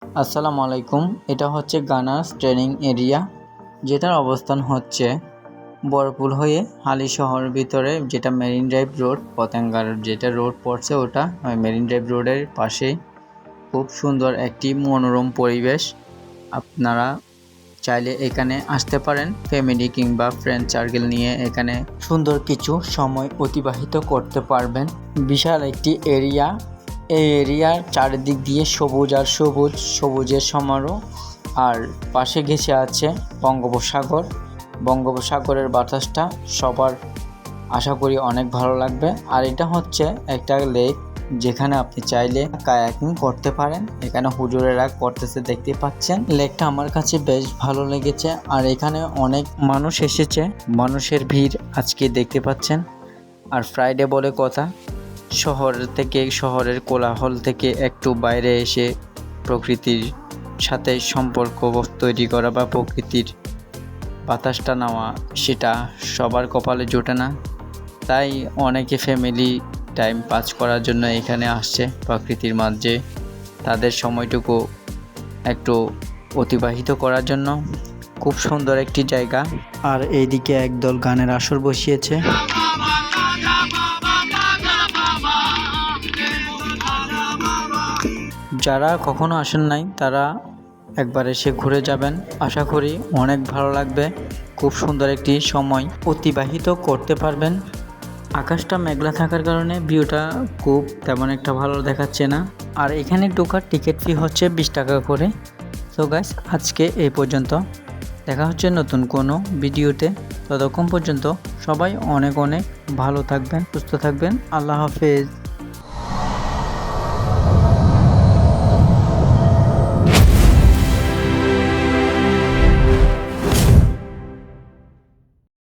আসসালামু আলাইকুম। এটা হচ্ছে গানার্স ট্রেনিং এরিয়া, যেটার অবস্থান হচ্ছে বড়পুল হয়ে হালিশহরের ভিতরে, যেটা মেরিন ড্রাইভ রোড, পতেঙ্গার যেটা রোড পড়ছে ওটা মেরিন ড্রাইভ রোডের পাশেই। খুব সুন্দর একটি মনোরম পরিবেশ। আপনারা চাইলে এখানে আসতে পারেন ফ্যামিলি কিংবা ফ্রেন্ড সার্কেল নিয়ে, এখানে সুন্দর কিছু সময় অতিবাহিত করতে পারবেন। বিশাল একটি এরিয়া, এই এরিয়ার চারিদিক দিয়ে সবুজ আর সবুজ, সবুজের সমারোহ। আর পাশে ঘেঁষে আছে বঙ্গোপসাগর। বঙ্গোপসাগরের বাতাসটা সবার আশা করি অনেক ভালো লাগবে। আর এটা হচ্ছে একটা লেক, যেখানে আপনি চাইলে কায়াকিং করতে পারেন। এখানে হুজুরেরা করতেছে দেখতে পাচ্ছেন। লেকটা আমার কাছে বেশ ভালো লেগেছে। আর এখানে অনেক মানুষ এসেছে, মানুষের ভিড় আজকে দেখতে পাচ্ছেন। আর ফ্রাইডে বলে কথা, শহরের কোলাহল থেকে একটু বাইরে এসে প্রকৃতির সাথে সম্পর্ক তৈরি করা বা প্রকৃতির বাতাসটা নেওয়া, সেটা সবার কপালে জোটে না। তাই অনেকে ফ্যামিলি টাইম পাস করার জন্য এখানে আসছে, প্রকৃতির মাঝে তাদের সময়টুকু একটু অতিবাহিত করার জন্য। খুব সুন্দর একটি জায়গা। আর এইদিকে একদল গানের আসর বসিয়েছে। যারা কখনো আসেন নাই তারা একবার এসে ঘুরে যাবেন, আশা করি অনেক ভালো লাগবে। খুব সুন্দর একটি সময় অতিবাহিত করতে পারবেন। আকাশটা মেঘলা থাকার কারণে ভিউটা খুব তেমন একটা ভালো দেখাচ্ছে না। আর এখানে ঢোকার টিকিট ফি হচ্ছে 20 টাকা করে। তো গাইস, আজকে এই পর্যন্ত। দেখা হচ্ছে নতুন কোনো ভিডিওতে। ততক্ষণ পর্যন্ত সবাই অনেক অনেক ভালো থাকবেন, সুস্থ থাকবেন। আল্লাহ হাফেজ।